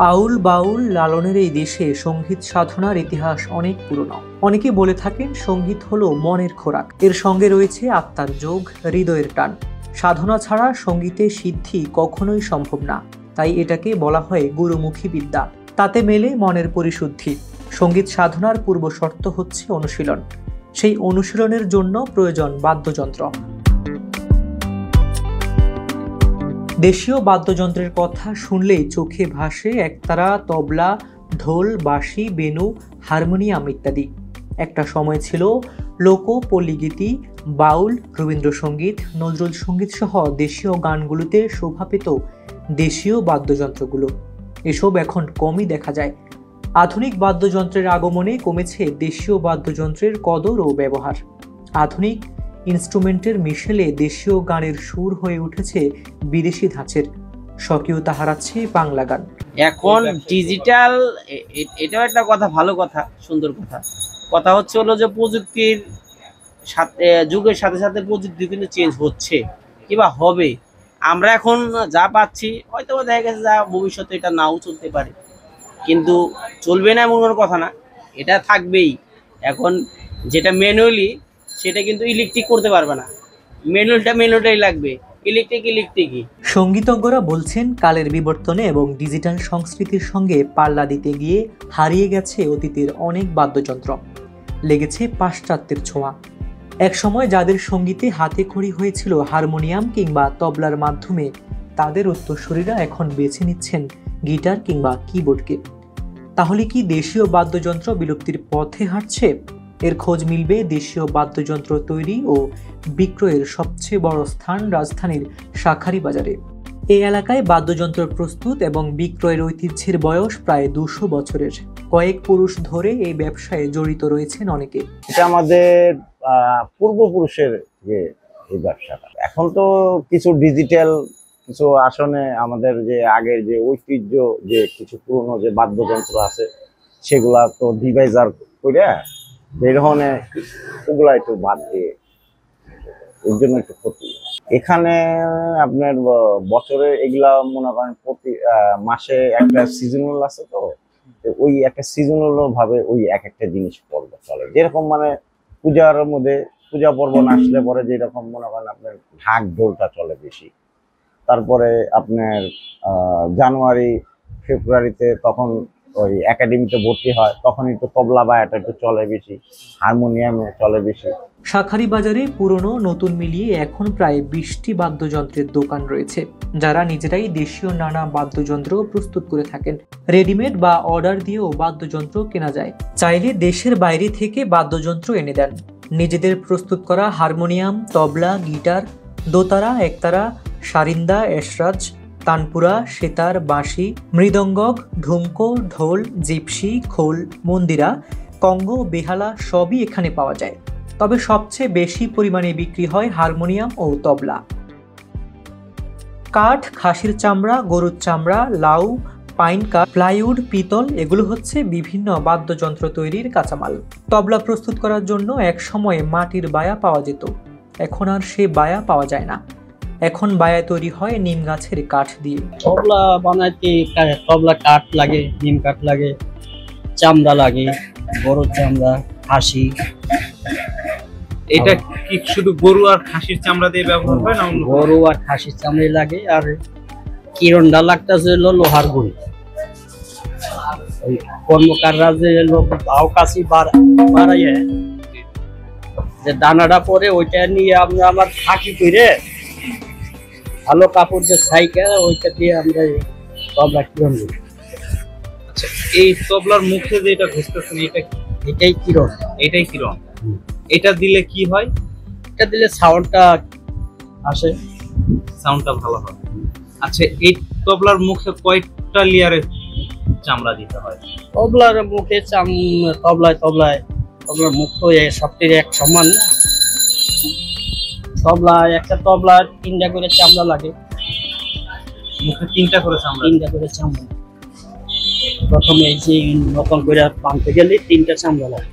আউল বাউল লালনের এই দেশে সঙ্গীত সাধনার ইতিহাস অনেক পুরনো। অনেকে বলে থাকেন সঙ্গীত হলো মনের খোরাক, এর সঙ্গে রয়েছে আত্মার যোগ, হৃদয়ের টান। সাধনা ছাড়া সঙ্গীতে সিদ্ধি কখনোই সম্ভব না, তাই এটাকে বলা হয় গুরুমুখী বিদ্যা। তাতে মেলে মনের পরিশুদ্ধি। সঙ্গীত সাধনার পূর্ব শর্ত হচ্ছে অনুশীলন। সেই অনুশীলনের জন্য প্রয়োজন বাদ্যযন্ত্র। দেশীয় বাদ্যযন্ত্রের কথা শুনলেই চোখে ভাসে একতারা, তবলা, ঢোল, বাঁশি, বেনু, হারমোনিয়াম ইত্যাদি। একটা সময় ছিল লোক পল্লীগীতি, বাউল, রবীন্দ্রসঙ্গীত, নজরুল সঙ্গীত সহ দেশীয় গানগুলোতে শোভা পেত দেশীয় বাদ্যযন্ত্রগুলো। এসব এখন কমই দেখা যায়। আধুনিক বাদ্যযন্ত্রের আগমনে কমেছে দেশীয় বাদ্যযন্ত্রের কদর ও ব্যবহার। আধুনিক ইনস্ট্রুমেন্টের মিশেলে দেশীয় গানের সুর হয়ে উঠেছে বিদেশি ধাঁচের। স্বকীয়তা হারাচ্ছে বাংলা গান। এখন ডিজিটাল, এটাও একটা কথা, ভালো কথা, সুন্দর কথা। কথা হচ্ছে হলো যে প্রযুক্তির সাথে, যুগের সাথে সাথে প্রযুক্তি কিন্তু চেঞ্জ হচ্ছে কিংবা হবে। আমরা এখন যা পাচ্ছি হয়তো দেখা গেছে যা ভবিষ্যতে এটা নাও চলতে পারে, কিন্তু চলবে না এমন কোনো কথা না, এটা থাকবেই। এখন যেটা ম্যানুয়ালি সেটা কিন্তু ইলেকট্রিক করতে পারবে না, ম্যানুয়ালটাই লাগবে, ইলেকট্রিকই। সঙ্গীতজ্ঞরা বলছেন কালের বিবর্তনে এবং ডিজিটাল সংস্কৃতির সঙ্গে পাল্লা দিতে গিয়ে হারিয়ে গেছে অতীতের অনেক বাদ্যযন্ত্র, লেগেছে পাশ্চাত্যের ছোঁয়া। একসময় যাদের সঙ্গীতে হাতে খড়ি হয়েছিল হারমোনিয়াম কিংবা তবলার মাধ্যমে, তাদের উত্তরসূরিরা এখন বেছে নিচ্ছেন গিটার কিংবা কিবোর্ডকে। তাহলে কি দেশীয় বাদ্যযন্ত্র বিলুপ্তির পথে হাঁটছে? এর খোঁজ মিলবে দেশীয় বাদ্যযন্ত্র তৈরি ও বিক্রয়ের সবচেয়ে বড় স্থান রাজধানীর শাঁখারী বাজারে। এই এলাকায় বাদ্যযন্ত্র প্রস্তুত এবং বিক্রয়ের ঐতিহ্যের বয়স প্রায় 200 বছরের। কয়েক পুরুষ ধরে এই ব্যবসায় জড়িত রয়েছেন অনেকে। এটা আমাদের পূর্বপুরুষের যে এই ব্যবসাটা। এখন তো কিছু ডিজিটাল কিছু আসনে আমাদের যে আগের যে ঐতিহ্য, যে কিছু পুরনো যে বাদ্যযন্ত্র আছে সেগুলা তো ডিভাইজার করে এই ধরনের ওগুলা একটু বাদ দিয়ে, এর জন্য একটু ক্ষতি। এখানে আপনার বছরে এগুলা মনে করেন প্রতি মাসে একটা সিজনাল আছে, তো ওই একটা সিজনাল ভাবে ওই এক একটা জিনিস পর্ব চলে। যেরকম মানে পূজার মধ্যে পূজা পর্বণ আসলে পরে যেরকম মনে করেন আপনার ঢাক ঢোলটা চলে বেশি। তারপরে আপনার জানুয়ারি ফেব্রুয়ারিতে তখন ওই একাডেমিতে ভর্তি হয়, তখন একটু তবলা বায়াটা একটু চলে বেশি, হারমোনিয়ামে চলে বেশি। শাঁখারী বাজারে পুরনো নতুন মিলিয়ে এখন প্রায় 20টি বাদ্যযন্ত্রের দোকান রয়েছে, যারা নিজেরাই দেশীয় নানা বাদ্যযন্ত্র প্রস্তুত করে থাকেন। রেডিমেড বা অর্ডার দিয়েও বাদ্যযন্ত্র কেনা যায়। চাইলে দেশের বাইরে থেকে বাদ্যযন্ত্র এনে দেন। নিজেদের প্রস্তুত করা হারমোনিয়াম, তবলা, গিটার, দোতারা, একতারা, সারিন্দা, এসরাজ, তানপুরা, সেতার, বাঁশি, মৃদঙ্গক, ঢুমকো, ঢোল, জিপসি, খোল, মন্দিরা, কঙ্গো, বেহালা সবই এখানে পাওয়া যায়। তবে সবচেয়ে বেশি পরিমাণে বিক্রি হয় হারমোনিয়াম ও তবলা। কাঠ, খাসির চামড়া, গরুর চামড়া, লাউ, পাইন কাঠ, প্লাইউড, পিতল এগুলো হচ্ছে বিভিন্ন বাদ্যযন্ত্র তৈরির কাঁচামাল। তবলা প্রস্তুত করার জন্য এক সময় মাটির বায়া পাওয়া যেত, এখন আর সে বায়া পাওয়া যায় না। এখন বায়া তৈরি হয় নিম গাছের কাঠ দিয়ে। তবলা বানাইতে তবলা কাঠ লাগে, নিম কাঠ লাগে, চামড়া লাগে, গরুর চামড়া, খাসি। এটা কি শুধু গরু আর খাসির চামড়া দিয়ে ব্যবহার হয় না? গরু আর খাসির চামড়া লাগে। আর কিরণটা লাগতেছে লোহার গুঁড়ি। ওই কর্মকাররা যে ভাও কাশি বাড়াইয়ে যে দানাটা পরে ওইটা নিয়ে আমরা আমার ফাঁকি করে ভালো কাপড় যে সাইকেল ওইটা দিয়ে আমরা তবলা কিরণ দিই। আচ্ছা, এই তবলার মুখে যে এটা ঘুরতেছেন এটাই কিরণ। এটাই কিরণ। এটা দিলে কি হয়? এটা দিলে সাউন্ডটা আসে, সাউন্ডটা ভালো হয়। আচ্ছা, এই তবলার মুখে কয়টা লেয়ারের চামড়া দিতে হয়? তবলার মুখে তবলার মুখ তো সবটির এক সমান না। একটা তবলার 3টা করে চামড়া লাগে। মুখে 3টা করে চামড়া। প্রথমে এই যে নতুন করে বানতে গেলে 3টা চামড়া লাগে।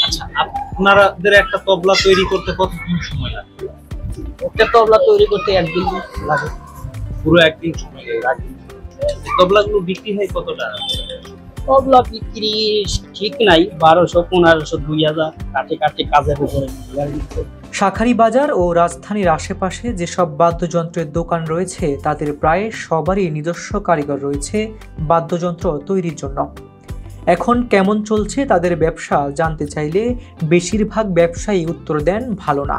আচ্ছা, আপনাদের একটা তবলা তৈরি করতে কতক্ষণ সময় লাগে? একটা তবলা তৈরি করতে 1 দিন লাগে। পুরো 1 দিন সময় লাগে। তবলাগুলো বিক্রি হয় কত টাকা? তবলা বিক্রি ঠিক নাই, 1200, 1500, 2000 কাটে কাটে কাজের উপরে। শাঁখারী বাজার ও রাজধানীর আশেপাশে যেসব বাদ্যযন্ত্রের দোকান রয়েছে তাদের প্রায় সবারই নিজস্ব কারিগর রয়েছে বাদ্যযন্ত্র তৈরির জন্য। এখন কেমন চলছে তাদের ব্যবসা জানতে চাইলে বেশিরভাগ ব্যবসায়ী উত্তর দেন ভালো না।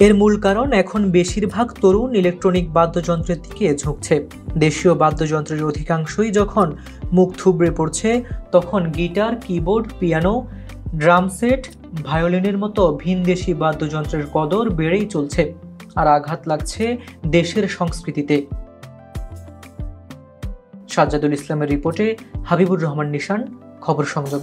এর মূল কারণ এখন বেশিরভাগ তরুণ ইলেকট্রনিক বাদ্যযন্ত্রের দিকে ঝুঁকছে। দেশীয় বাদ্যযন্ত্রের অধিকাংশই যখন মুখ থুবড়ে পড়ছে তখন guitar, keyboard, piano, drum set, ভায়োলিনের মতো ভিনদেশি বাদ্যযন্ত্রের কদর বেড়েই চলছে, আর আঘাত লাগছে দেশের সংস্কৃতিতে। সাজ্জাদুল ইসলামের রিপোর্টে হাবিবুর রহমান নিশান, খবর সংযোগ।